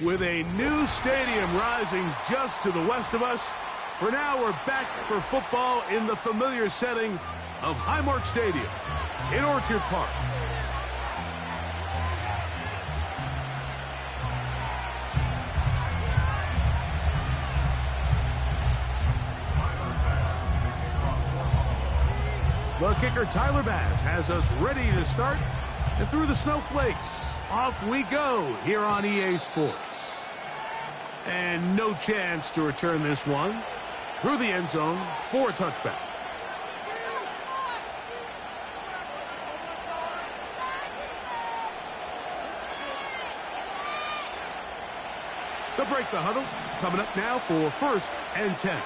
With a new stadium rising just to the west of us, for now we're back for football in the familiar setting of Highmark Stadium in Orchard Park. The kicker, Tyler Bass, has us ready to start. And through the snowflakes, off we go here on EA Sports. And no chance to return this one through the end zone for a touchback. They'll break the huddle. Coming up now for 1st and 10.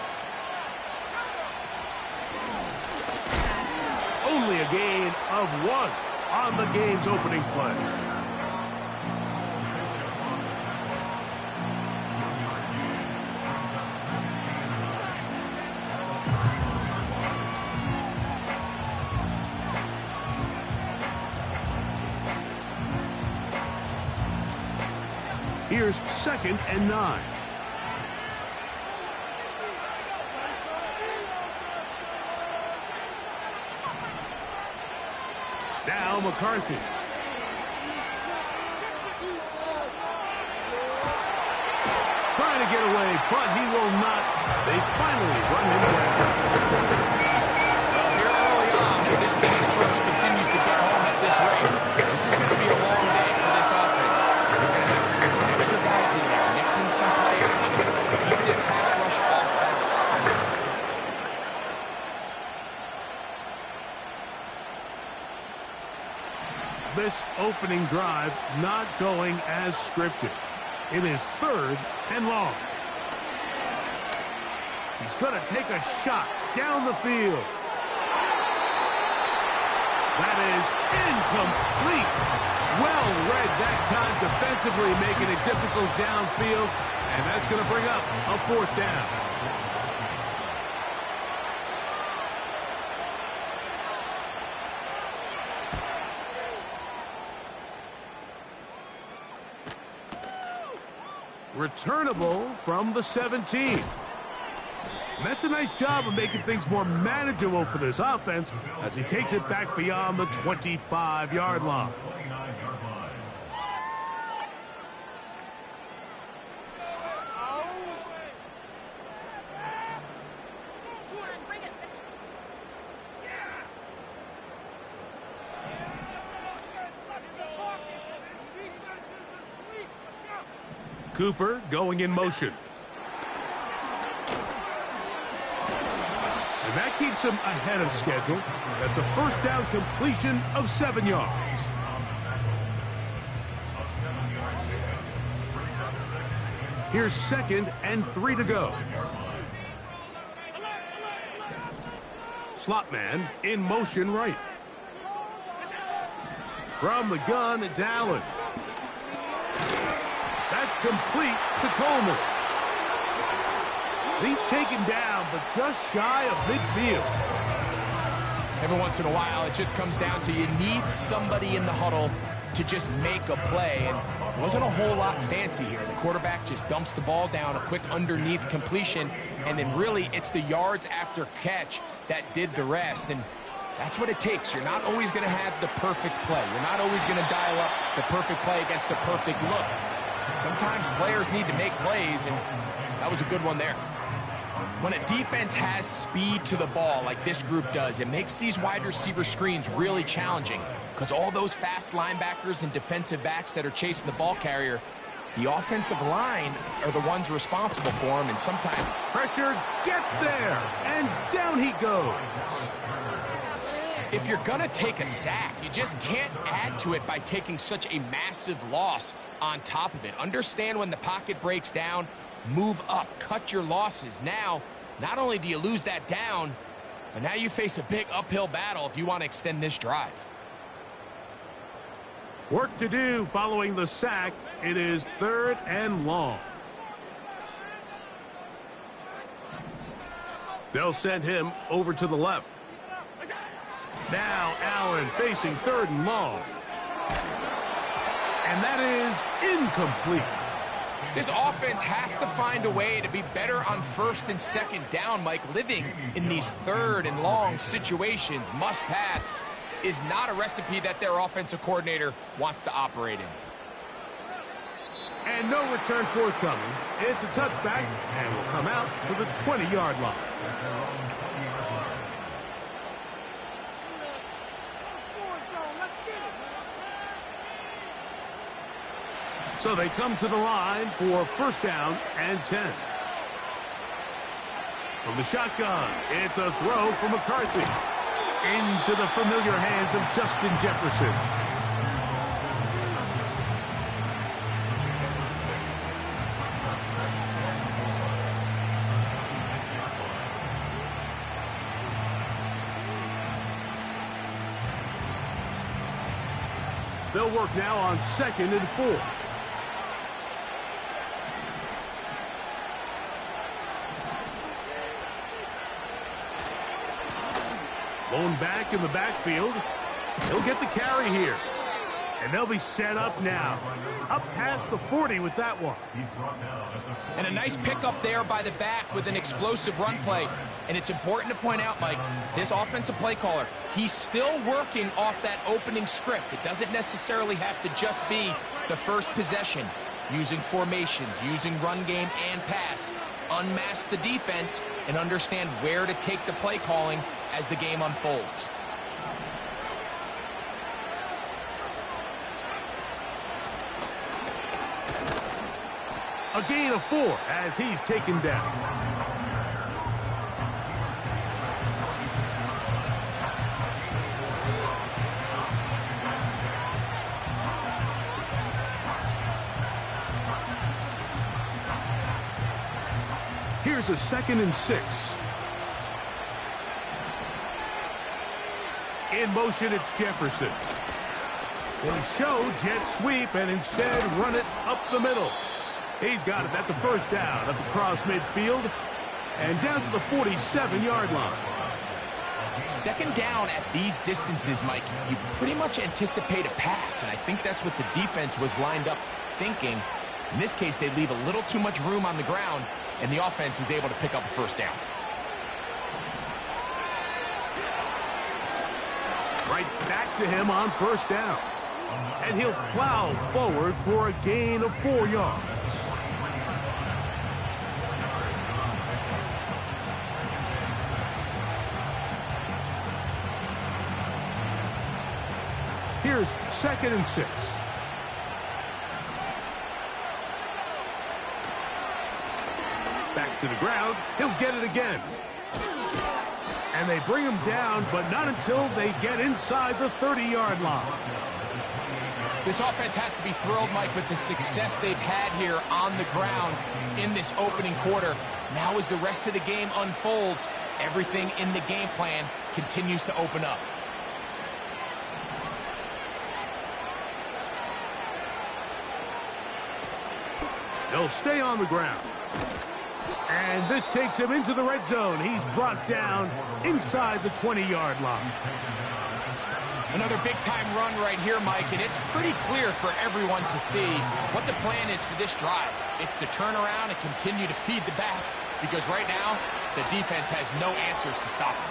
Only a gain of 1 on the game's opening play. Here's 2nd and 9. Now McCarthy. Trying to get away, but he will not. They finally run him down. Well, here early on, if this pass rush continues to get home at this rate, this is going to be a long day for this offense. They're going to have to put some extra guys in there, mix in some play action, keep this pass rush off balance. This opening drive not going as scripted. It is 3rd and long. He's going to take a shot down the field. That is incomplete. Well read that time defensively, making it difficult downfield. And that's going to bring up a 4th down. Returnable from the 17. And that's a nice job of making things more manageable for this offense as he takes it back beyond the 25-yard line. Cooper going in motion. And that keeps him ahead of schedule. That's a 1st down completion of 7 yards. Here's 2nd and 3 to go. Slot man in motion right. From the gun, it's Allen. That's complete to Coleman. He's taken down, but just shy of midfield. Every once in a while, it just comes down to you need somebody in the huddle to just make a play. And it wasn't a whole lot fancy here. The quarterback just dumps the ball down, a quick underneath completion, and then really it's the yards after catch that did the rest. And that's what it takes. You're not always going to have the perfect play. You're not always going to dial up the perfect play against the perfect look. Sometimes players need to make plays, and that was a good one there. When a defense has speed to the ball like this group does, it makes these wide receiver screens really challenging because all those fast linebackers and defensive backs that are chasing the ball carrier, the offensive line are the ones responsible for them, and sometimes pressure gets there, and down he goes. If you're going to take a sack, you just can't add to it by taking such a massive loss on top of it. Understand when the pocket breaks down, move up, cut your losses. Now, not only do you lose that down, but now you face a big uphill battle if you want to extend this drive. Work to do following the sack. It is 3rd and long. They'll send him over to the left. Now Allen facing 3rd and long. And that is incomplete. This offense has to find a way to be better on first and second down, Mike. Living in these third and long situations, must pass, is not a recipe that their offensive coordinator wants to operate in. And no return forthcoming. It's a touchback, and will come out to the 20-yard line. So they come to the line for first down and 10. From the shotgun, it's a throw from McCarthy. Into the familiar hands of Justin Jefferson. They'll work now on 2nd and 4. Blown back in the backfield. He'll get the carry here. And they'll be set up now. Up past the 40 with that one. And a nice pickup there by the back with an explosive run play. And it's important to point out, Mike, this offensive play caller, he's still working off that opening script. It doesn't necessarily have to just be the first possession. Using formations, using run game and pass. Unmask the defense and understand where to take the play calling as the game unfolds. A gain of 4 as he's taken down. Here's a 2nd and 6. In motion, it's Jefferson. They show jet sweep and instead run it up the middle. He's got it. That's a first down up across midfield and down to the 47-yard line. Second down at these distances, Mike, you pretty much anticipate a pass, and I think that's what the defense was lined up thinking. In this case, they leave a little too much room on the ground, and the offense is able to pick up a first down. Right back to him on first down. And he'll plow forward for a gain of 4 yards. Here's 2nd and 6. Back to the ground. He'll get it again. And they bring him down, but not until they get inside the 30-yard line. This offense has to be thrilled, Mike, with the success they've had here on the ground in this opening quarter. Now as the rest of the game unfolds, everything in the game plan continues to open up. They'll stay on the ground. And this takes him into the red zone. He's brought down inside the 20-yard line. Another big-time run right here, Mike, and it's pretty clear for everyone to see what the plan is for this drive. It's to turn around and continue to feed the back, because right now, the defense has no answers to stop him.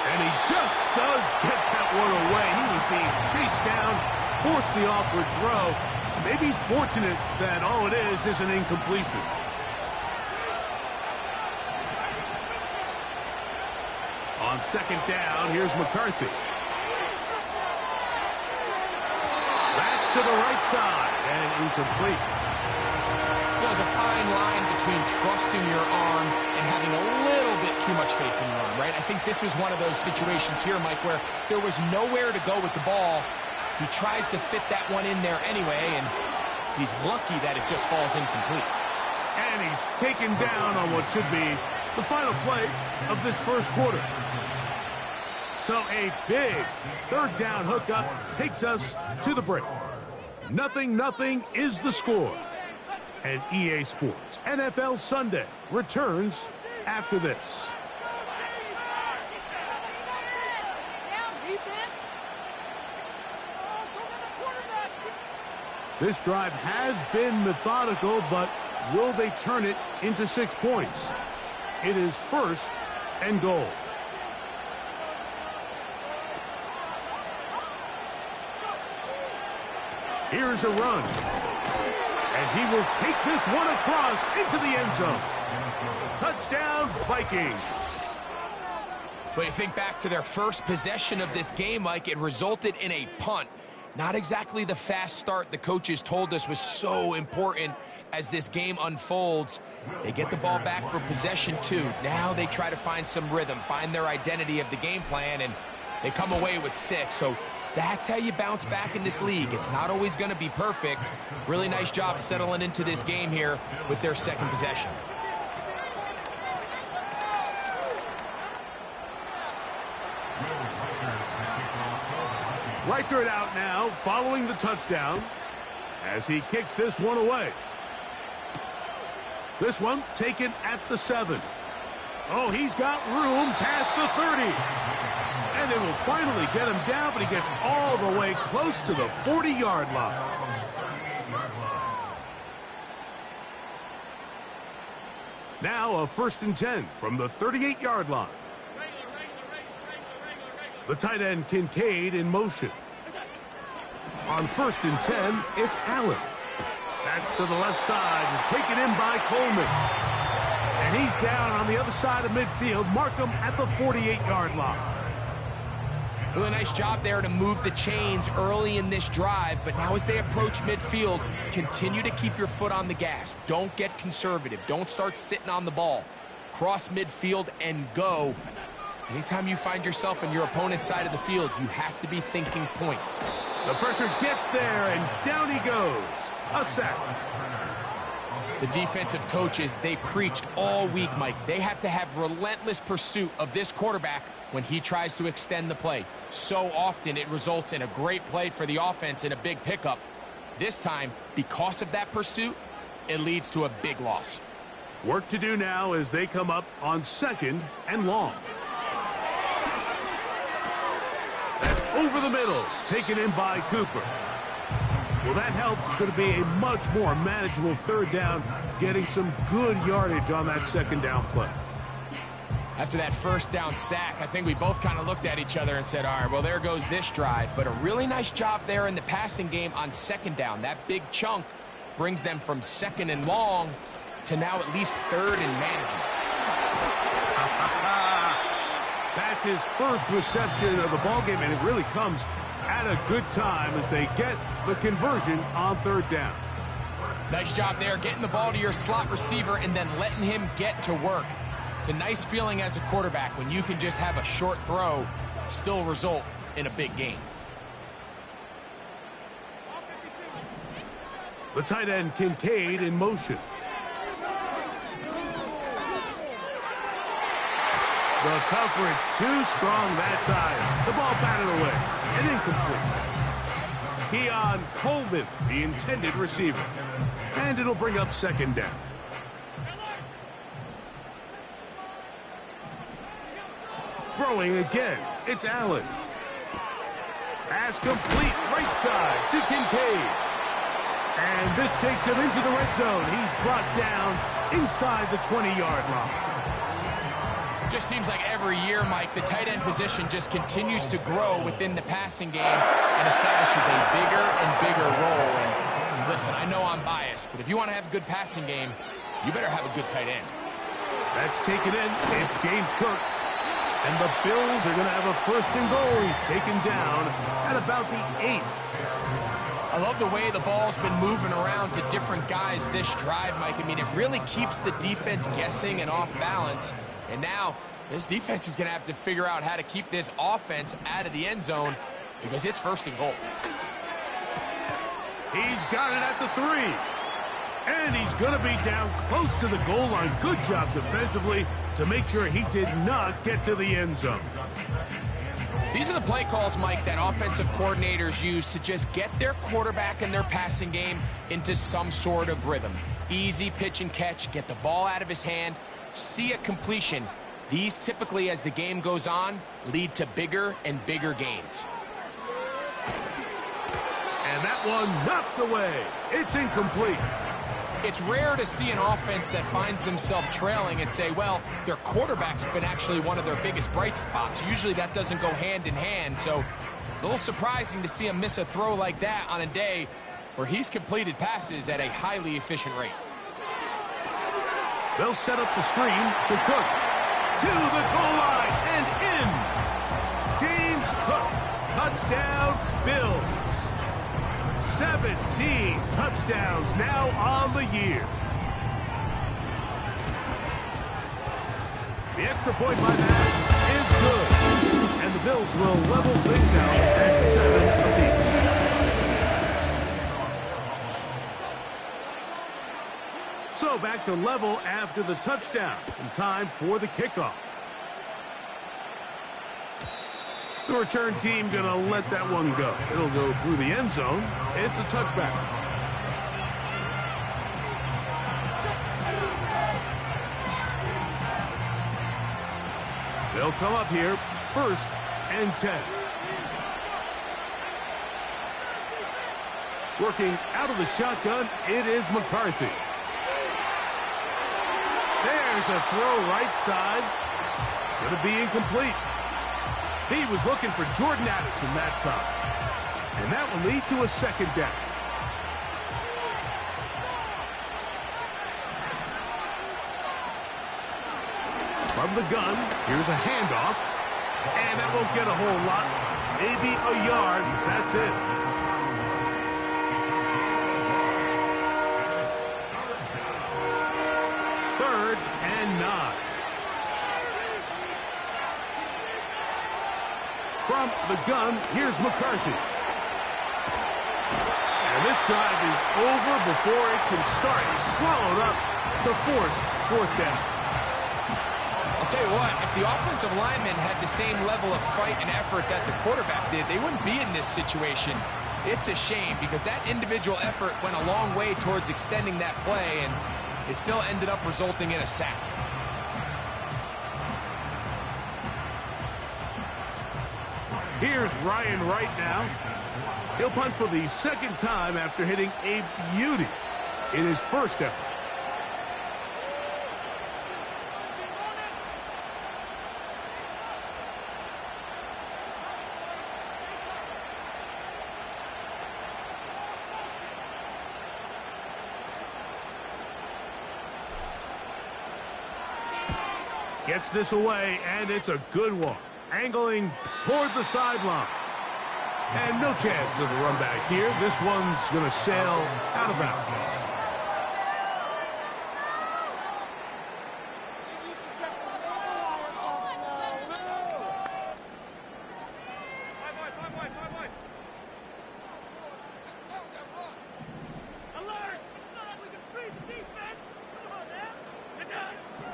And he just does get that one away. He was being chased down, forced the awkward throw. Maybe he's fortunate that all it is an incompletion. On second down, here's McCarthy. That's to the right side and incomplete. There's a fine line between trusting your arm and having a little bit too much faith in your arm, right? I think this was one of those situations here, Mike, where there was nowhere to go with the ball. He tries to fit that one in there anyway, and he's lucky that it just falls incomplete. And he's taken down on what should be the final play of this first quarter. So a big third down hookup takes us to the break. 0-0 is the score. And EA Sports NFL Sunday returns after this. This drive has been methodical, but will they turn it into 6 points? It is 1st and goal. Here's a run. And he will take this one across into the end zone. Touchdown, Vikings. But you think back to their first possession of this game, Mike, it resulted in a punt. Not exactly the fast start the coaches told us was so important as this game unfolds. They get the ball back for possession 2. Now they try to find some rhythm, find their identity of the game plan, and they come away with 6. So that's how you bounce back in this league. It's not always going to be perfect. Really nice job settling into this game here with their second possession. Reichert out now, following the touchdown, as he kicks this one away. This one taken at the 7. Oh, he's got room past the 30. And they will finally get him down, but he gets all the way close to the 40-yard line. Now a 1st and 10 from the 38-yard line. The tight end Kincaid in motion. On 1st and 10, it's Allen. That's to the left side and taken in by Coleman. And he's down on the other side of midfield. Mark him at the 48-yard line. Really nice job there to move the chains early in this drive, but now as they approach midfield, continue to keep your foot on the gas. Don't get conservative. Don't start sitting on the ball. Cross midfield and go. Anytime you find yourself on your opponent's side of the field, you have to be thinking points. The pressure gets there, and down he goes. A sack. The defensive coaches, they preached all week, Mike. They have to have relentless pursuit of this quarterback when he tries to extend the play. So often it results in a great play for the offense and a big pickup. This time, because of that pursuit, it leads to a big loss. Work to do now as they come up on 2nd and long. Over the middle, taken in by Cooper. Well, that helps. It's going to be a much more manageable 3rd down, getting some good yardage on that 2nd down play. After that 1st down sack, I think we both kind of looked at each other and said, all right, well, there goes this drive. But a really nice job there in the passing game on 2nd down. That big chunk brings them from 2nd and long to now at least 3rd and manageable. That's his first reception of the ballgame, and it really comes at a good time as they get the conversion on 3rd down. Nice job there, getting the ball to your slot receiver and then letting him get to work. It's a nice feeling as a quarterback when you can just have a short throw, still result in a big gain. The tight end Kincaid in motion. The coverage too strong that time. The ball batted away and incomplete. Keon Coleman, the intended receiver. And it'll bring up 2nd down. Throwing again, it's Allen. Pass complete, right side to Kincaid. And this takes him into the red zone. He's brought down inside the 20-yard line. Just seems like every year, Mike, the tight end position just continues to grow within the passing game and establishes a bigger and bigger role. And listen, I know I'm biased, but if you want to have a good passing game, you better have a good tight end. That's taken in. It's James Cook. And the Bills are going to have a 1st and goal. He's taken down at about the 8. I love the way the ball's been moving around to different guys this drive, Mike. I mean, it really keeps the defense guessing and off balance. And now, this defense is going to have to figure out how to keep this offense out of the end zone because it's 1st and goal. He's got it at the 3. And he's going to be down close to the goal line. Good job defensively to make sure he did not get to the end zone. These are the play calls, Mike, that offensive coordinators use to just get their quarterback and their passing game into some sort of rhythm. Easy pitch and catch, get the ball out of his hand, see a completion. These typically, as the game goes on, lead to bigger and bigger gains. And that one knocked away. It's incomplete. It's rare to see an offense that finds themselves trailing and say, well, their quarterback's been actually one of their biggest bright spots. Usually that doesn't go hand in hand, so it's a little surprising to see him miss a throw like that on a day where he's completed passes at a highly efficient rate. They'll set up the screen to Cook. To the goal line and in. James Cook, touchdown Bills. 17 touchdowns now on the year. The extra point by Bass is good. And the Bills will level things out at 7 apiece. So back to level after the touchdown. And time for the kickoff. The return team going to let that one go. It'll go through the end zone. It's a touchback. They'll come up here, 1st and 10. Working out of the shotgun, it is McCarthy. There's a throw right side. Going to be incomplete. He was looking for Jordan Addison that time. And that will lead to a 2nd down. From the gun, here's a handoff. And that won't get a whole lot. Maybe a yard. That's it. Third and 9. From the gun, here's McCarthy. And this drive is over before it can start. He's swallowed up to force 4th down. I'll tell you what, if the offensive linemen had the same level of fight and effort that the quarterback did, they wouldn't be in this situation. It's a shame because that individual effort went a long way towards extending that play, and it still ended up resulting in a sack. Here's Ryan Wright now. He'll punt for the 2nd time after hitting a beauty in his 1st effort. Gets this away, and it's a good one. Angling toward the sideline. And no chance of a run back here. This one's going to sail out of bounds.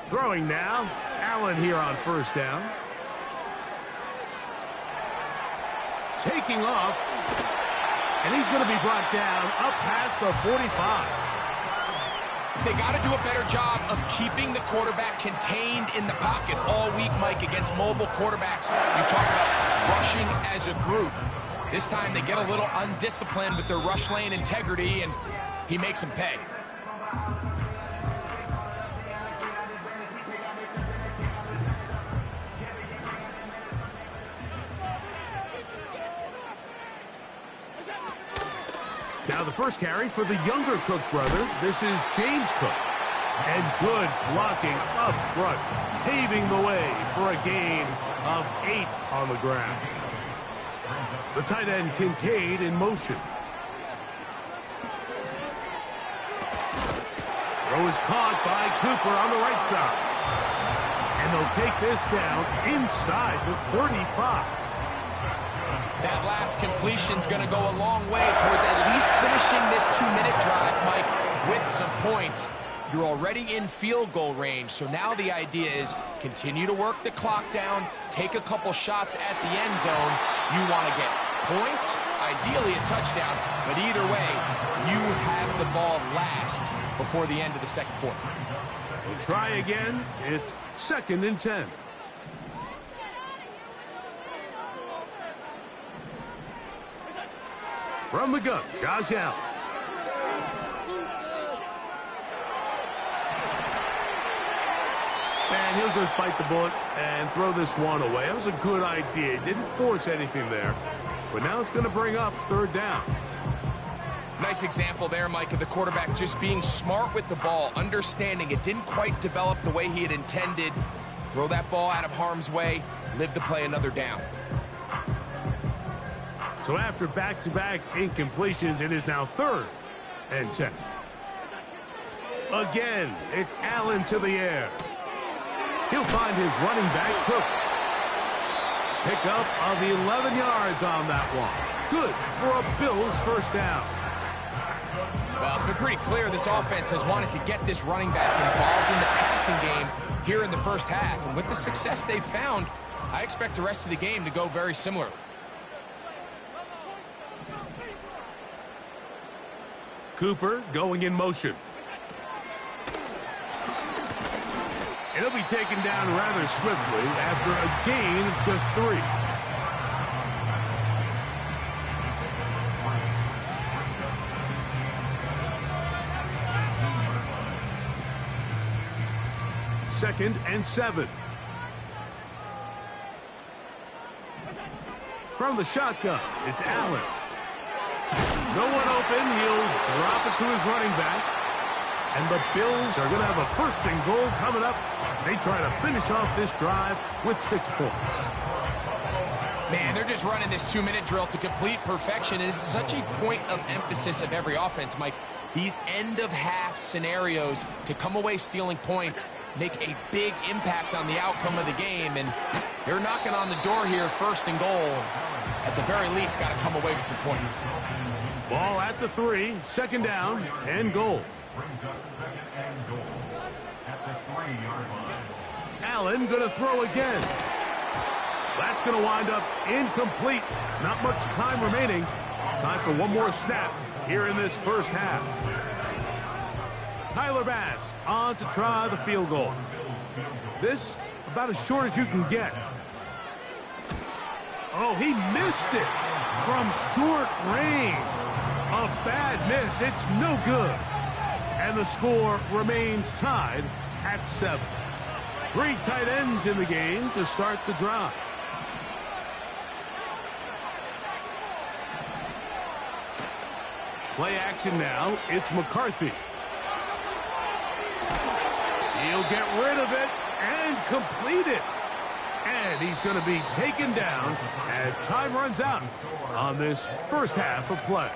Throwing now. Allen here on 1st down. Taking off, and he's going to be brought down up past the 45. They got to do a better job of keeping the quarterback contained in the pocket all week, Mike, against mobile quarterbacks. You talk about rushing as a group. This time they get a little undisciplined with their rush lane integrity, and he makes them pay. Now the first carry for the younger Cook brother. This is James Cook. And good blocking up front, paving the way for a gain of 8 on the ground. The tight end Kincaid in motion. Throw is caught by Cooper on the right side. And they'll take this down inside the 35. That last completion's going to go a long way towards at least finishing this 2-minute drive, Mike, with some points. You're already in field goal range, so now the idea is continue to work the clock down, take a couple shots at the end zone. You want to get points, ideally a touchdown, but either way, you have the ball last before the end of the 2nd quarter. We'll try again. It's 2nd and 10. From the gun, Josh Allen. And he'll just bite the bullet and throw this one away. That was a good idea. Didn't force anything there. But now it's going to bring up third down. Nice example there, Mike, of the quarterback just being smart with the ball, understanding it didn't quite develop the way he had intended. Throw that ball out of harm's way, live to play another down. So after back-to-back incompletions, it is now 3rd and 10. Again, it's Allen to the air. He'll find his running back, Cook. Pickup of 11 yards on that one. Good for a Bills first down. Well, it's been pretty clear this offense has wanted to get this running back involved in the passing game here in the first half. And with the success they've found, I expect the rest of the game to go very similar. Cooper going in motion. It'll be taken down rather swiftly after a gain of just 3. Second and 7. From the shotgun, it's Allen. No one open. He'll drop it to his running back. And the Bills are going to have a 1st and goal coming up. They try to finish off this drive with 6 points. Man, they're just running this 2-minute drill to complete perfection. And it's such a point of emphasis of every offense, Mike. These end-of-half scenarios to come away stealing points make a big impact on the outcome of the game. And they're knocking on the door here, 1st and goal. At the very least, got to come away with some points. Ball at the 3, 2nd down and goal. Allen going to throw again. That's going to wind up incomplete. Not much time remaining. Time for one more snap here in this first half. Tyler Bass on to try the field goal. This about as short as you can get. Oh, he missed it from short range. A bad miss. It's no good. And the score remains tied at 7. 3 tight ends in the game to start the drive. Play action now. It's McCarthy. He'll get rid of it and complete it. And he's going to be taken down as time runs out on this first half of play.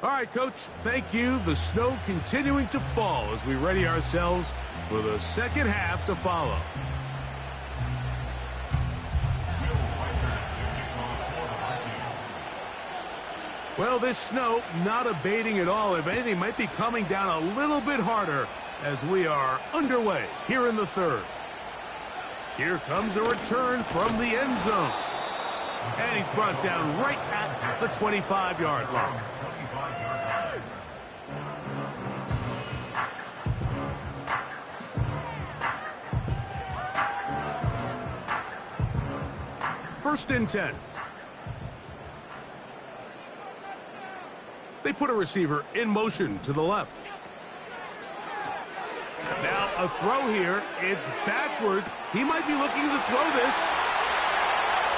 All right, Coach, thank you. The snow continuing to fall as we ready ourselves for the second half to follow. Well, this snow not abating at all. If anything, might be coming down a little bit harder as we are underway here in the 3rd. Here comes a return from the end zone. And he's brought down right at the 25-yard line. First and 10. They put a receiver in motion to the left. Now a throw here. It's backwards. He might be looking to throw this.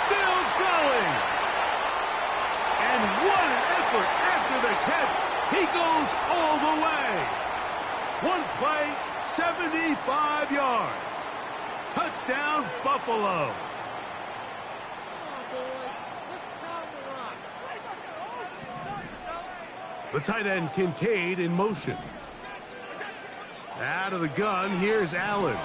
Still going. And what an effort after the catch. He goes all the way. One play, 75 yards. Touchdown, Buffalo. The tight end Kincaid in motion. Out of the gun, here's Allen.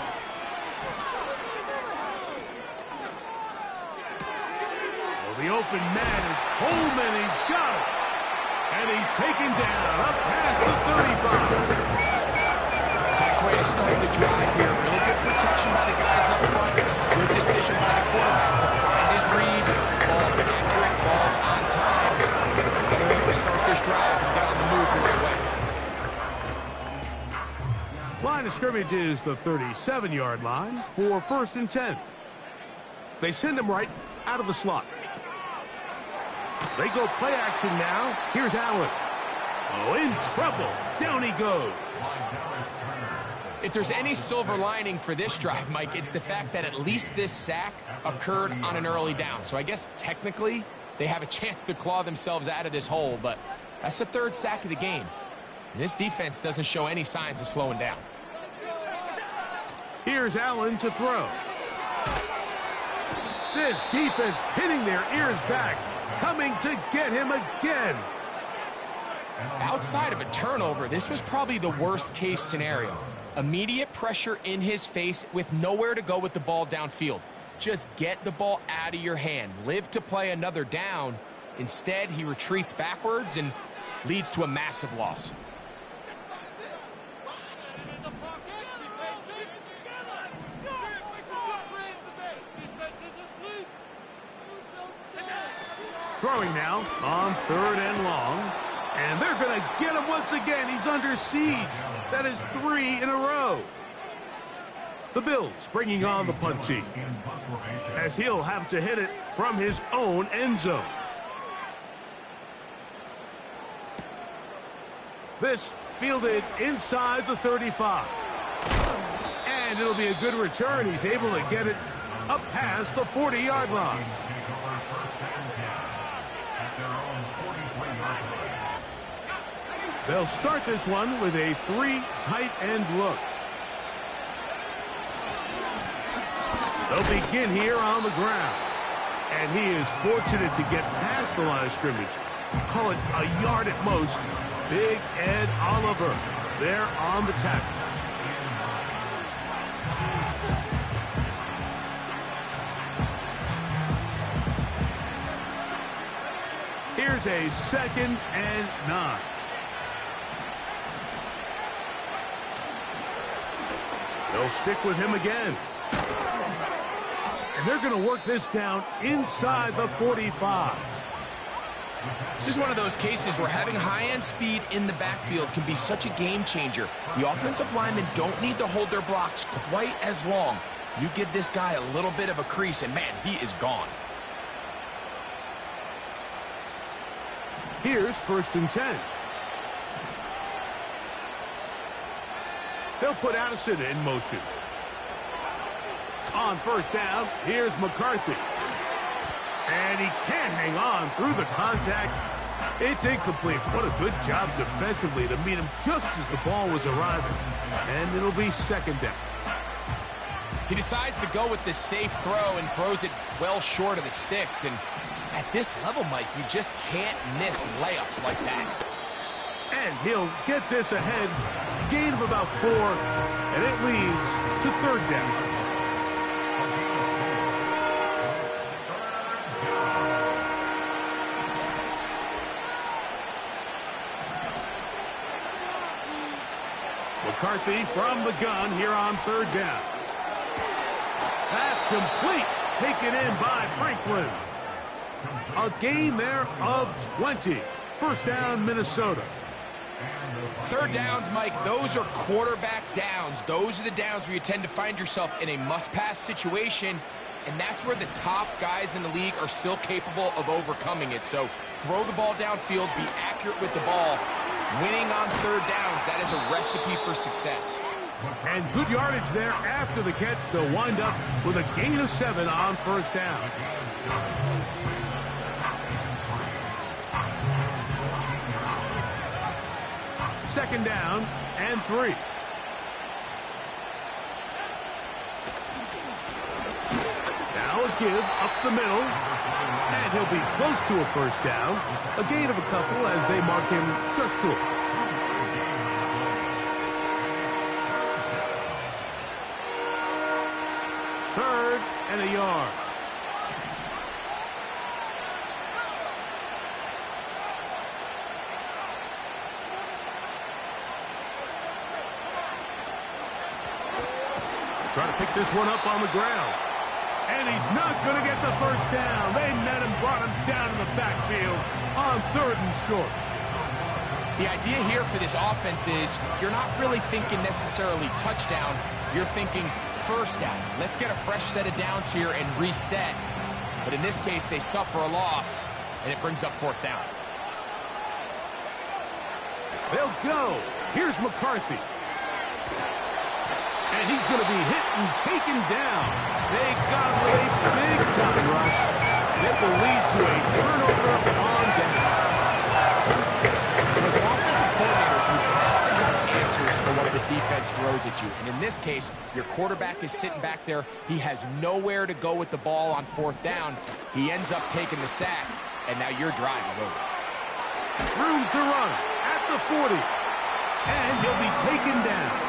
Well, the open man is Coleman. He's got it. And he's taken down up past the 35. Nice way to start the drive here. Really good protection by the guys up front. Good decision by the quarterback to find his read. Ball's accurate, ball's on time. Now they're able to start this drive and get on the move the right way. Line of scrimmage is the 37-yard line for 1st and 10. They send him right out of the slot. They go play action now. Here's Allen. Oh, in trouble. Down he goes. If there's any silver lining for this drive, Mike, it's the fact that at least this sack occurred on an early down. So I guess technically they have a chance to claw themselves out of this hole, but that's the 3rd sack of the game. And this defense doesn't show any signs of slowing down. Here's Allen to throw. This defense pinning their ears back, coming to get him again. Outside of a turnover, this was probably the worst-case scenario. Immediate pressure in his face with nowhere to go with the ball downfield. Just get the ball out of your hand. Live to play another down. Instead, he retreats backwards and leads to a massive loss. Throwing now on 3rd and long. And they're going to get him once again. He's under siege. That is 3 in a row. The Bills bringing on the punt team, as he'll have to hit it from his own end zone. This fielded inside the 35. And it'll be a good return. He's able to get it up past the 40-yard line. They'll start this one with a 3 tight end look. They'll begin here on the ground. And he is fortunate to get past the line of scrimmage. Call it a yard at most. Big Ed Oliver there on the tackle. Here's a 2nd and 9. They'll stick with him again. And they're going to work this down inside the 45. This is one of those cases where having high-end speed in the backfield can be such a game changer. The offensive linemen don't need to hold their blocks quite as long. You give this guy a little bit of a crease, and man, he is gone. Here's 1st and 10. They'll put Addison in motion. On 1st down, here's McCarthy. And he can't hang on through the contact. It's incomplete. What a good job defensively to meet him just as the ball was arriving. And it'll be 2nd down. He decides to go with this safe throw and throws it well short of the sticks. And at this level, Mike, you just can't miss layups like that. And he'll get this ahead. Gain of about 4. And it leads to 3rd down. McCarthy from the gun here on 3rd down. That's complete. Taken in by Franklin. A gain there of 20. 1st down, Minnesota. 3rd downs, Mike, those are quarterback downs. Those are the downs where you tend to find yourself in a must-pass situation, and that's where the top guys in the league are still capable of overcoming it. So throw the ball downfield, be accurate with the ball. Winning on 3rd downs, that is a recipe for success. And good yardage there after the catch. They'll wind up with a gain of 7 on 1st down. Second down and 3. Now a give up the middle. And he'll be close to a 1st down. A gain of a couple as they mark him just short. Third and a yard. Try to pick this one up on the ground. And he's not going to get the first down. They met him, brought him down in the backfield on 3rd and short. The idea here for this offense is you're not really thinking necessarily touchdown. You're thinking first down. Let's get a fresh set of downs here and reset. But in this case, they suffer a loss, and it brings up 4th down. They'll go. Here's McCarthy. And he's going to be hit and taken down. They got him with a big-time rush. And it will lead to a turnover on downs. So as an offensive coordinator, you have to have answers for what the defense throws at you. And in this case, your quarterback is sitting back there. He has nowhere to go with the ball on 4th down. He ends up taking the sack, and now your drive is over. Room to run at the 40. And he'll be taken down.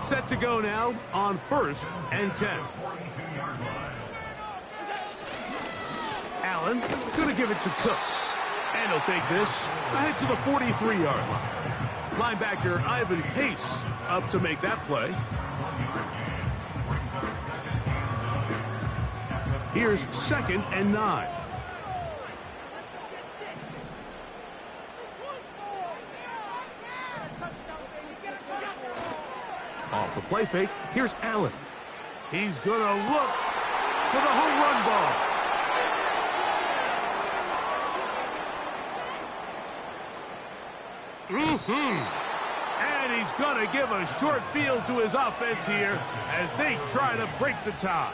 Set to go now on 1st and 10. Allen going to give it to Cook. And he'll take this ahead to the 43-yard line. Linebacker Ivan Pace up to make that play. Here's 2nd and 9. Off the play fake, here's Allen. He's going to look for the home run ball. And he's going to give a short field to his offense here as they try to break the tie.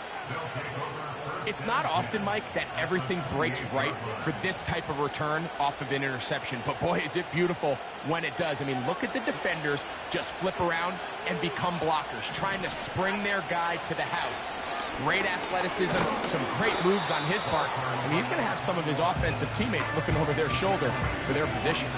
It's not often, Mike, that everything breaks right for this type of return off of an interception. But, boy, is it beautiful when it does. I mean, look at the defenders just flip around and become blockers, trying to spring their guy to the house. Great athleticism, some great moves on his part. I mean, he's going to have some of his offensive teammates looking over their shoulder for their position.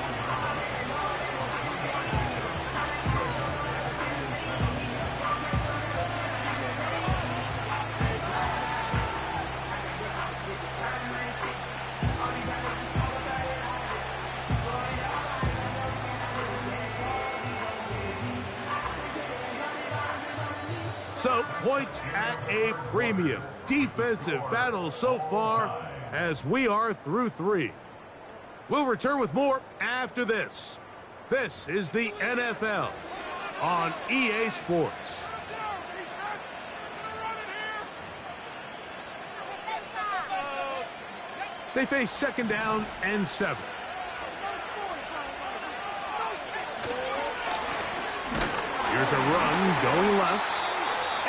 So, points at a premium. Defensive battle so far as we are through 3. We'll return with more after this. This is the NFL on EA Sports. They face 2nd down and 7. Here's a run going left.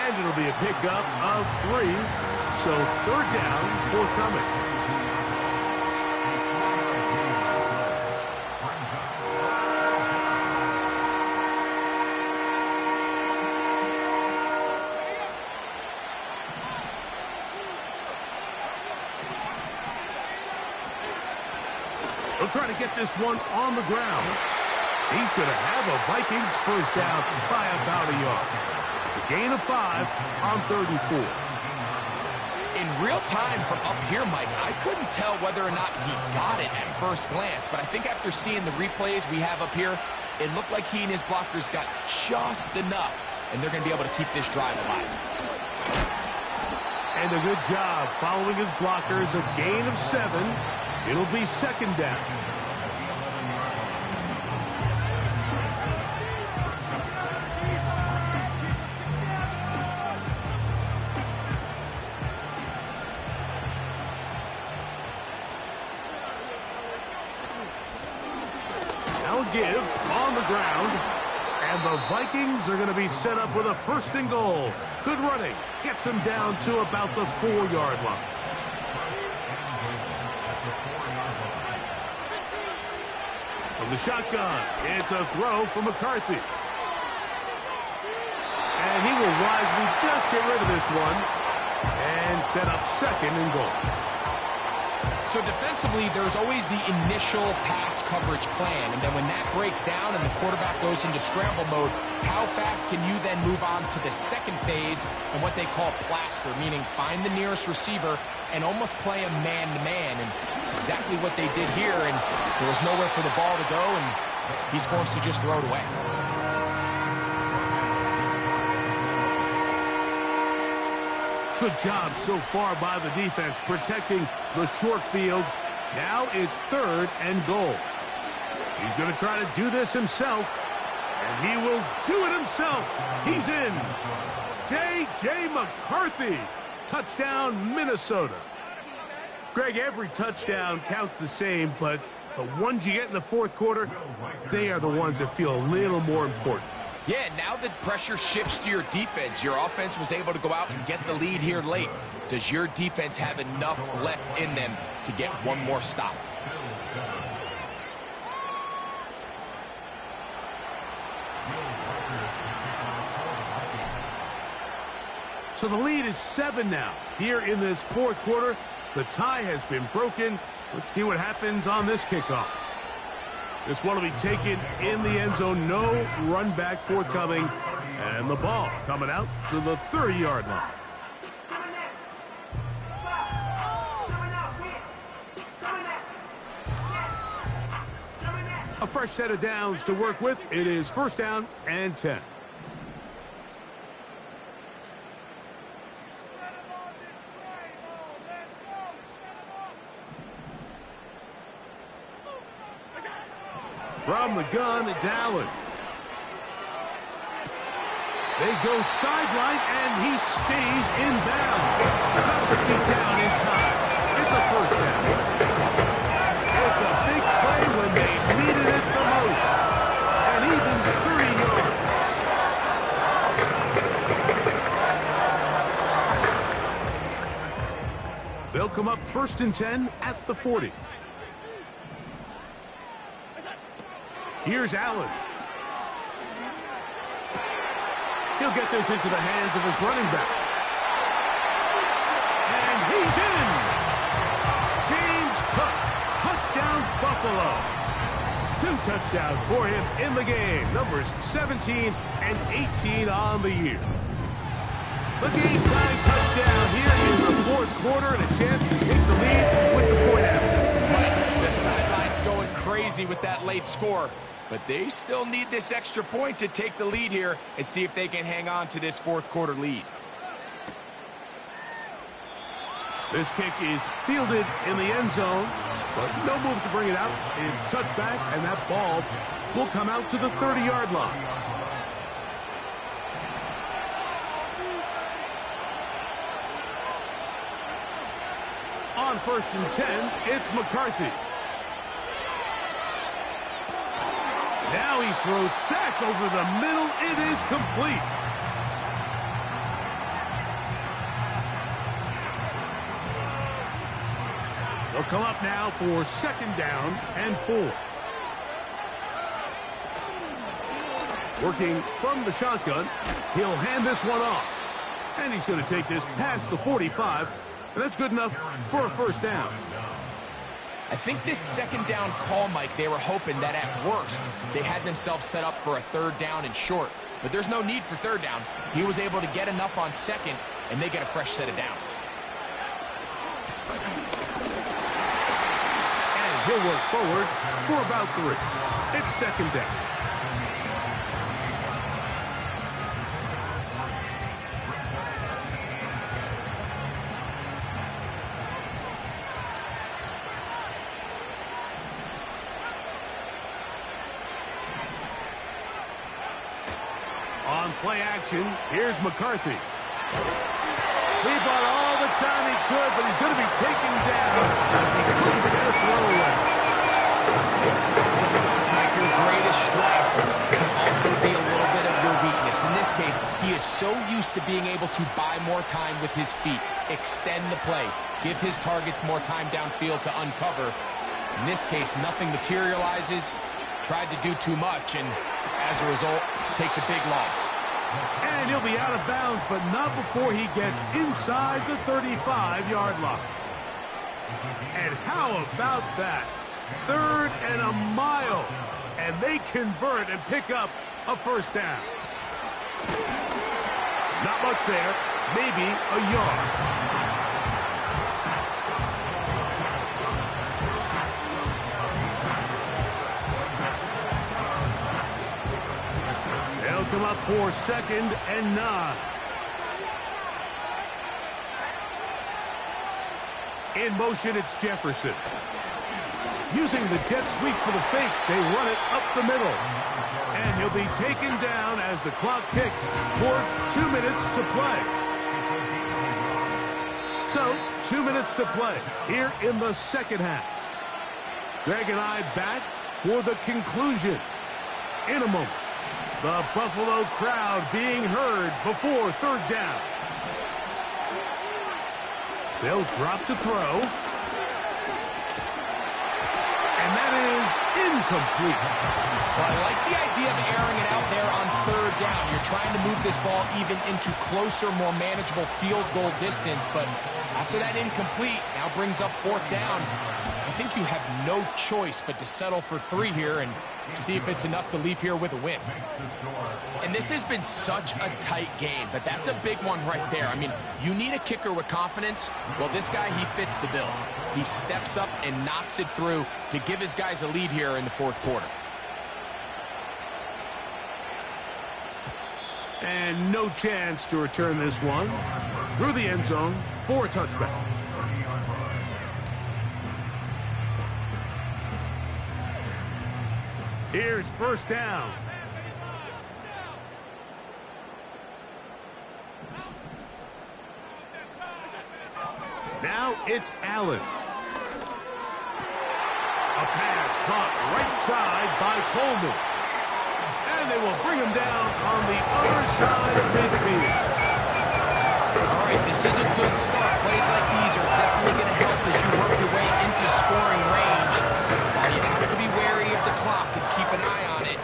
And it'll be a pickup of 3. So 3rd down forthcoming. They'll try to get this one on the ground. He's going to have a Vikings first down by about a yard. It's a gain of 5 on 34. In real time from up here, Mike, I couldn't tell whether or not he got it at first glance, but I think after seeing the replays we have up here, it looked like he and his blockers got just enough, and they're going to be able to keep this drive alive. And a good job following his blockers, a gain of 7. It'll be 2nd down. Give on the ground, and the Vikings are going to be set up with a 1st and goal. Good running, gets them down to about the 4-yard line. From the shotgun, it's a throw for McCarthy. And he will wisely just get rid of this one and set up 2nd and goal. So defensively, there's always the initial pass coverage plan, and then when that breaks down and the quarterback goes into scramble mode, how fast can you then move on to the second phase and what they call plaster, meaning find the nearest receiver and almost play a man-to-man, and it's exactly what they did here, and there was nowhere for the ball to go, and he's forced to just throw it away. Good job so far by the defense protecting the short field. Now it's 3rd and goal. He's going to try to do this himself, and he will do it himself. He's in. J.J. McCarthy. Touchdown, Minnesota. Greg, every touchdown counts the same, but the ones you get in the fourth quarter, they are the ones that feel a little more important. Yeah, now that pressure shifts to your defense, your offense was able to go out and get the lead here late. Does your defense have enough left in them to get one more stop? So the lead is 7 now. Here in this fourth quarter, the tie has been broken. Let's see what happens on this kickoff. This one will be taken in the end zone. No run back forthcoming. And the ball coming out to the 30-yard line. A fresh set of downs to work with. It is 1st down and 10. From the gun, it's Allen. They go sideline, and he stays in bounds. Got the feet down in time. It's a 1st down. It's a big play when they needed it the most. And even 30 yards. They'll come up 1st and 10 at the 40. Here's Allen. He'll get this into the hands of his running back. And he's in. James Cook. Touchdown, Buffalo. 2 touchdowns for him in the game. Numbers 17 and 18 on the year. The game-time touchdown here in the fourth quarter, and a chance to take the lead with the point after. Mike, the sideline's going crazy with that late score. But they still need this extra point to take the lead here and see if they can hang on to this fourth quarter lead. This kick is fielded in the end zone, but no move to bring it out. It's touchback, and that ball will come out to the 30-yard line. On 1st and 10, it's McCarthy. Now he throws back over the middle. It is complete. They'll come up now for 2nd down and 4. Working from the shotgun, he'll hand this one off. And he's going to take this past the 45, and that's good enough for a 1st down. I think this 2nd down call, Mike, they were hoping that at worst they had themselves set up for a 3rd down and short. But there's no need for 3rd down. He was able to get enough on 2nd, and they get a fresh set of downs. And he'll work forward for about 3. It's 2nd down. On play action, here's McCarthy. He bought all the time he could, but he's going to be taken down as he couldn't get a throw away. Sometimes, Mike, your greatest strength can also be a little bit of your weakness. In this case, he is so used to being able to buy more time with his feet, extend the play, give his targets more time downfield to uncover. In this case, nothing materializes, tried to do too much, and as a result, takes a big loss. And he'll be out of bounds, but not before he gets inside the 35-yard line. And how about that? 3rd and a mile. And they convert and pick up a first down. Not much there. Maybe a yard. They'll come up for 2nd and 9. In motion, it's Jefferson. Using the jet sweep for the fake, they run it up the middle. And he'll be taken down as the clock ticks towards 2 minutes to play. So, 2 minutes to play here in the second half. Greg and I back for the conclusion in a moment. The Buffalo crowd being heard before 3rd down. They'll drop to throw. And that is incomplete. Well, I like the idea of airing it out there on 3rd down. You're trying to move this ball even into closer, more manageable field goal distance. But after that incomplete, now brings up 4th down. I think you have no choice but to settle for 3 here and see if it's enough to leave here with a win. And this has been such a tight game, but that's a big one right there. I mean, you need a kicker with confidence. Well, this guy, he fits the bill. He steps up and knocks it through to give his guys a lead here in the 4th quarter. And no chance to return this one through the end zone for a touchback. Here's 1st down. Now it's Allen. A pass caught right side by Coleman. And they will bring him down on the other side of midfield. All right, this is a good start. Plays like these are definitely going to help as you work your way into scoring range. While you have to be wary of the clock and keep an eye on it,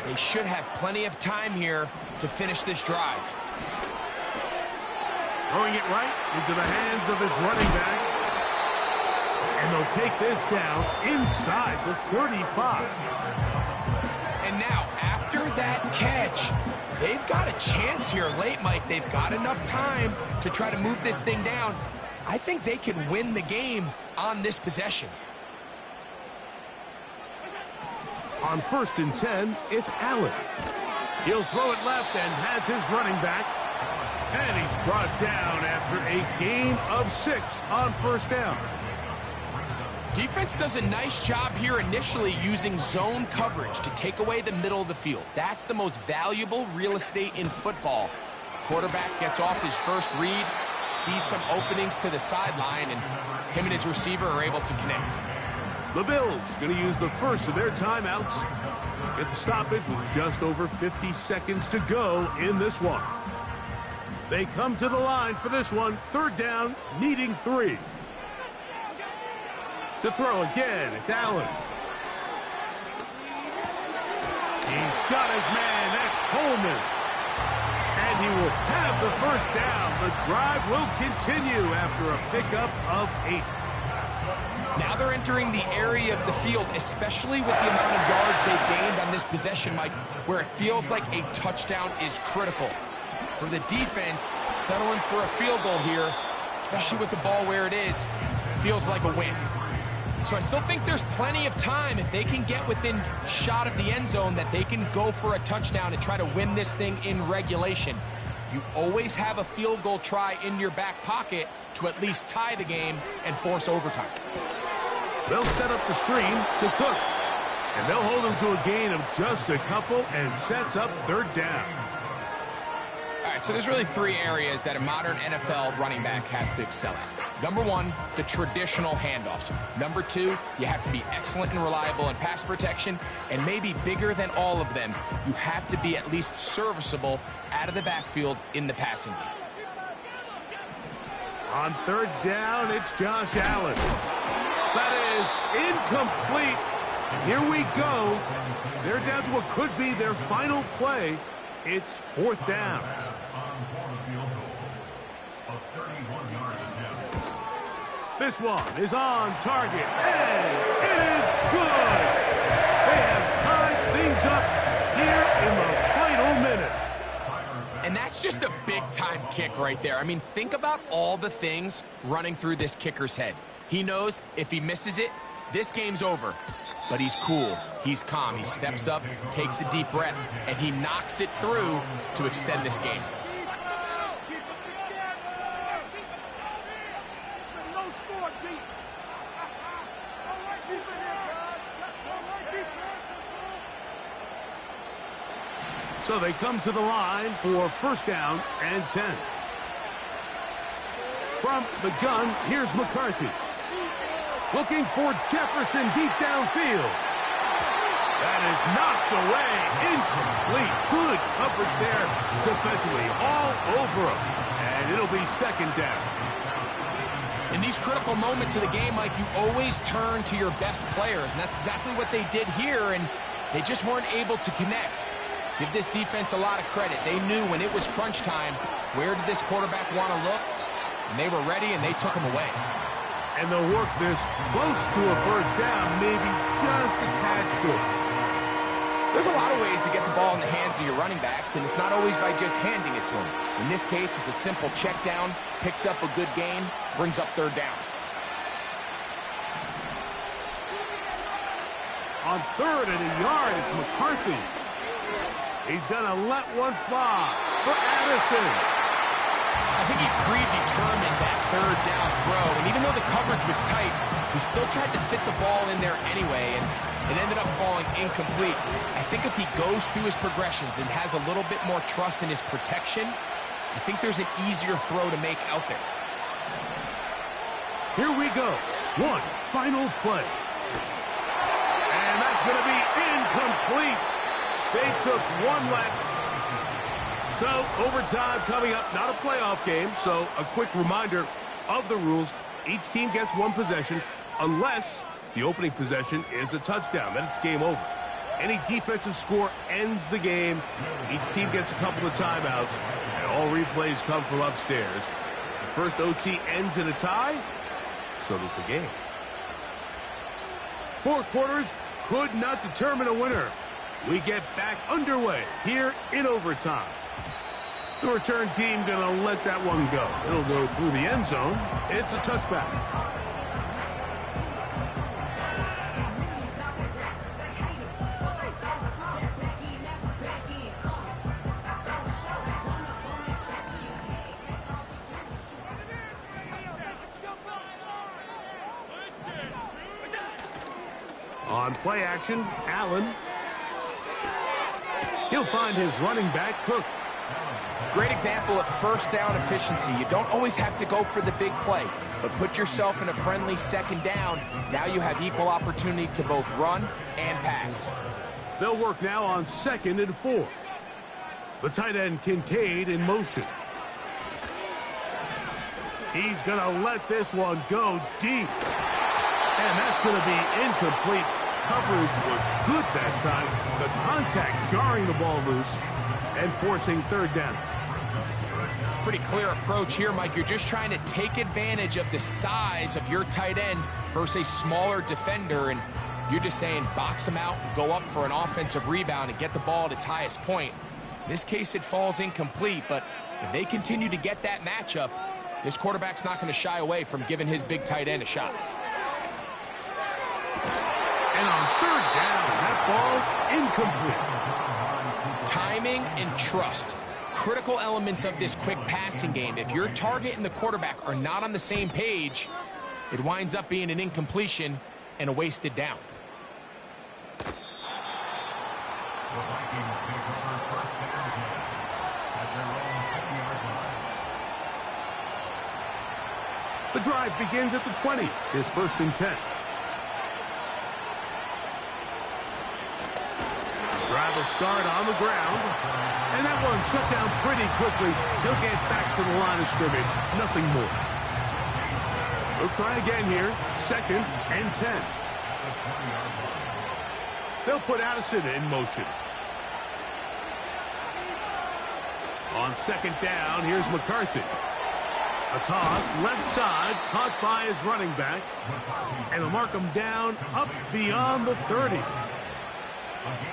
they should have plenty of time here to finish this drive. Throwing it right into the hands of his running back. And they'll take this down inside the 35. And now, after that catch, they've got a chance here late, Mike. They've got enough time to try to move this thing down. I think they can win the game on this possession. On 1st and 10, it's Allen. He'll throw it left and has his running back. And he's brought down after a gain of 6 on 1st down. Defense does a nice job here initially using zone coverage to take away the middle of the field. That's the most valuable real estate in football. Quarterback gets off his first read, sees some openings to the sideline, and him and his receiver are able to connect. The Bills going to use the first of their timeouts. Get the stoppage with just over 50 seconds to go in this one. They come to the line for this one. 3rd down, needing 3. To throw again, it's Allen. He's got his man, that's Coleman. And he will have the 1st down. The drive will continue after a pickup of 8. Now they're entering the area of the field, especially with the amount of yards they've gained on this possession, Mike, where it feels like a touchdown is critical. For the defense, settling for a field goal here, especially with the ball where it is, feels like a win. So I still think there's plenty of time if they can get within shot of the end zone that they can go for a touchdown and try to win this thing in regulation. You always have a field goal try in your back pocket to at least tie the game and force overtime. They'll set up the screen to Cook. And they'll hold him to a gain of just a couple and sets up 3rd down. All right, so there's really 3 areas that a modern NFL running back has to excel at. Number 1, the traditional handoffs. Number 2, you have to be excellent and reliable in pass protection. And maybe bigger than all of them, you have to be at least serviceable out of the backfield in the passing game. On 3rd down, it's Josh Allen. That is incomplete. Here we go. They're down to what could be their final play. It's 4th down. This one is on target, and it is good. They have tied things up here in the final minute. And that's just a big-time kick right there. I mean, think about all the things running through this kicker's head. He knows if he misses it, this game's over. But he's cool. He's calm. He steps up, takes a deep breath, and he knocks it through to extend this game. So they come to the line for first down and 10. From the gun, here's McCarthy. Looking for Jefferson deep downfield. That is knocked away. Incomplete. Good coverage there defensively. All over him. And it'll be second down. In these critical moments of the game, Mike, you always turn to your best players. And that's exactly what they did here. And they just weren't able to connect. Give this defense a lot of credit. They knew when it was crunch time, where did this quarterback want to look? And they were ready, and they took him away. And they'll work this close to a first down, maybe just a tad short. There's a lot of ways to get the ball in the hands of your running backs, and it's not always by just handing it to them. In this case, it's a simple check down, picks up a good gain, brings up third down. On third and a yard, it's McCarthy. He's going to let one fly for Addison. I think he predetermined that third down throw, and even though the coverage was tight, he still tried to fit the ball in there anyway, and it ended up falling incomplete. I think if he goes through his progressions and has a little bit more trust in his protection, I think there's an easier throw to make out there. Here we go. One final play. And that's going to be incomplete. They took one left. So, overtime coming up, not a playoff game, so a quick reminder of the rules. Each team gets one possession unless the opening possession is a touchdown. Then it's game over. Any defensive score ends the game. Each team gets a couple of timeouts, and all replays come from upstairs. The first OT ends in a tie, so does the game. 4 quarters could not determine a winner. We get back underway here in overtime. The return team going to let that one go. It'll go through the end zone. It's a touchback. On play action, Allen. He'll find his running back, Cook. Great example of first down efficiency. You don't always have to go for the big play, but put yourself in a friendly second down. Now you have equal opportunity to both run and pass. They'll work now on 2nd and 4. The tight end, Kincaid, in motion. He's going to let this one go deep. And that's going to be incomplete. Coverage was good that time. The contact jarring the ball loose and forcing third down. Pretty clear approach here, Mike. You're just trying to take advantage of the size of your tight end versus a smaller defender, and you're just saying box him out, go up for an offensive rebound, and get the ball at its highest point. In this case, it falls incomplete, but if they continue to get that matchup, this quarterback's not going to shy away from giving his big tight end a shot. And on third down, that ball's incomplete. Timing and trust. Critical elements of this quick passing game. If your target and the quarterback are not on the same page, it winds up being an incompletion and a wasted down. The drive begins at the 20. His 1st and 10. Drive will start on the ground. And that one shut down pretty quickly. He'll get back to the line of scrimmage. Nothing more. We'll try again here. 2nd and 10. They'll put Addison in motion. On 2nd down, here's McCarthy. A toss, left side, caught by his running back. And they'll mark him down up beyond the 30.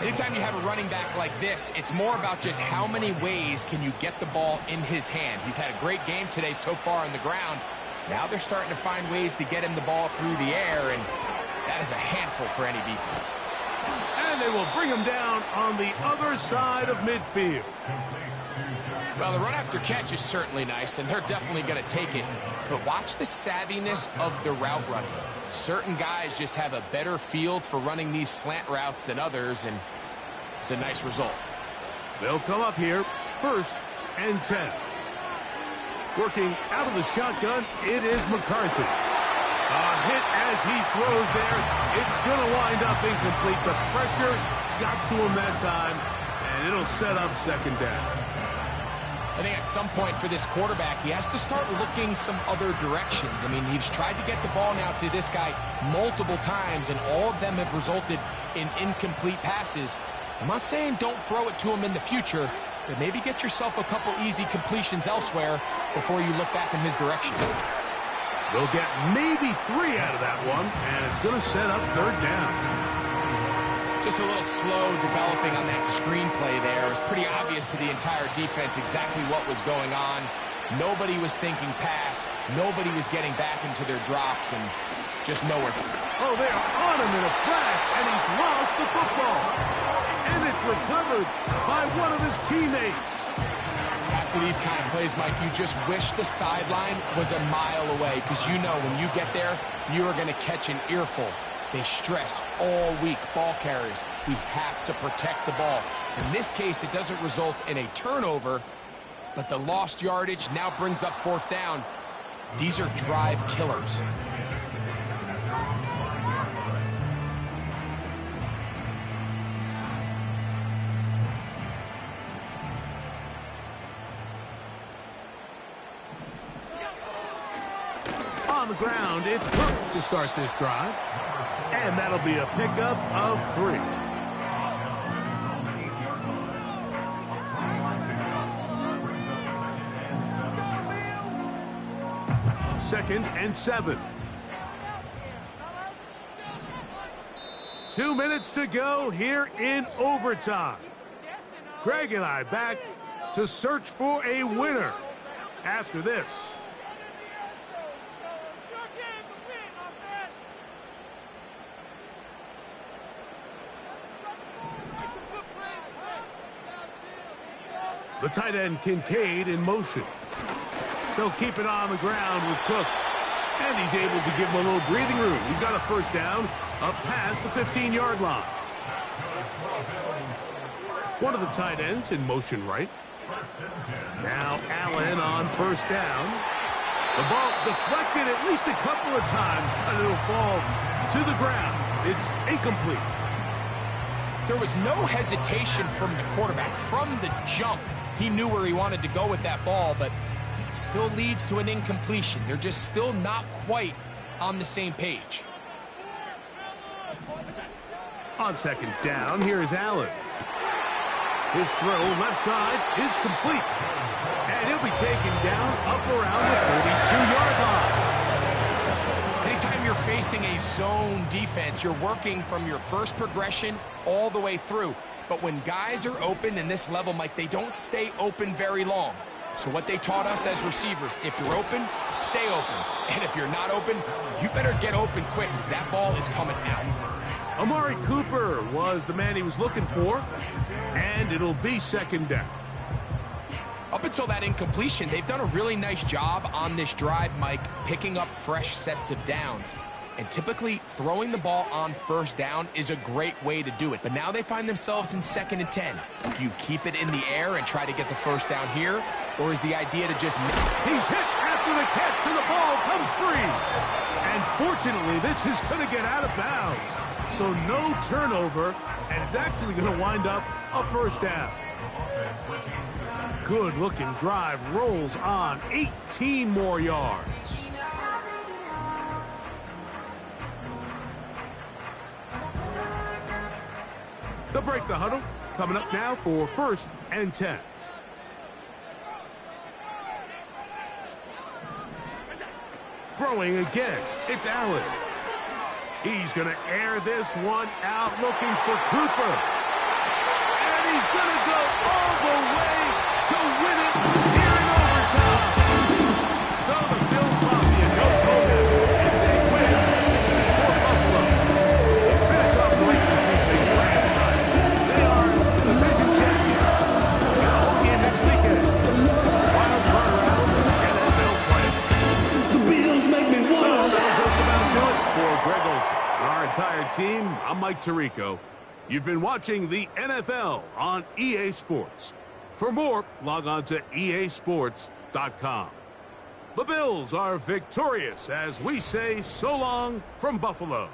Anytime you have a running back like this, it's more about just how many ways can you get the ball in his hand. He's had a great game today so far on the ground. Now they're starting to find ways to get him the ball through the air, and that is a handful for any defense. And they will bring him down on the other side of midfield. Well, the run after catch is certainly nice, and they're definitely going to take it. But watch the savviness of the route running. Certain guys just have a better field for running these slant routes than others, and it's a nice result. They'll come up here, 1st and 10. Working out of the shotgun, it is McCarthy. A hit as he throws there. It's going to wind up incomplete. The pressure got to him that time, and it'll set up 2nd down. I think at some point for this quarterback, he has to start looking some other directions. I mean, he's tried to get the ball now to this guy multiple times, and all of them have resulted in incomplete passes. I'm not saying don't throw it to him in the future, but maybe get yourself a couple easy completions elsewhere before you look back in his direction. They'll get maybe 3 out of that one, and it's going to set up 3rd down. Just a little slow developing on that screenplay there. It was pretty obvious to the entire defense exactly what was going on. Nobody was thinking pass. Nobody was getting back into their drops, and just nowhere. Oh, they are on him in a flash, and he's lost the football. And it's recovered by one of his teammates. After these kind of plays, Mike, you just wish the sideline was a mile away, because you know when you get there, you are going to catch an earful. They stress all week, ball carriers. We have to protect the ball. In this case, it doesn't result in a turnover, but the lost yardage now brings up 4th down. These are drive killers. On the ground, it's Cook to start this drive. And that'll be a pickup of 3. Second and 7. 2 minutes to go here in overtime. Greg and I back to search for a winner after this. The tight end Kincaid in motion. They'll keep it on the ground with Cook. And he's able to give him a little breathing room. He's got a 1st down up past the 15-yard line. One of the tight ends in motion right. Now Allen on 1st down. The ball deflected at least a couple of times, and it'll fall to the ground. It's incomplete. There was no hesitation from the quarterback. From the jump, he knew where he wanted to go with that ball, but it still leads to an incompletion. They're just still not quite on the same page. On 2nd down, here's Allen. His throw left side is complete. And he'll be taken down up around the 42-yard line. Anytime you're facing a zone defense, you're working from your first progression all the way through. But when guys are open in this level, Mike, they don't stay open very long. So what they taught us as receivers, if you're open, stay open. And if you're not open, you better get open quick, because that ball is coming out. Amari Cooper was the man he was looking for, and it'll be 2nd down. Up until that incompletion, they've done a really nice job on this drive, Mike, picking up fresh sets of downs. And typically, throwing the ball on 1st down is a great way to do it. But now they find themselves in 2nd and 10. Do you keep it in the air and try to get the 1st down here? Or is the idea to just... He's hit after the catch, and the ball comes free. And fortunately, this is going to get out of bounds. So no turnover, and it's actually going to wind up a 1st down. Good-looking drive rolls on 18 more yards. They'll break the huddle. Coming up now for 1st and 10. Throwing again, it's Allen. He's going to air this one out, looking for Cooper. And he's going to go all the way to win it here in overtime. So the Bills Mafia goes home happy. It's a win for Buffalo. They finish off the regular season in grand style. They are division champions. And a home game next weekend. Wild card round of NFL play. The Bills make me So wanna that'll just about do it for Greg Olson and our entire team. I'm Mike Tirico. You've been watching the NFL on EA Sports. For more, log on to easports.com. The Bills are victorious as we say so long from Buffalo.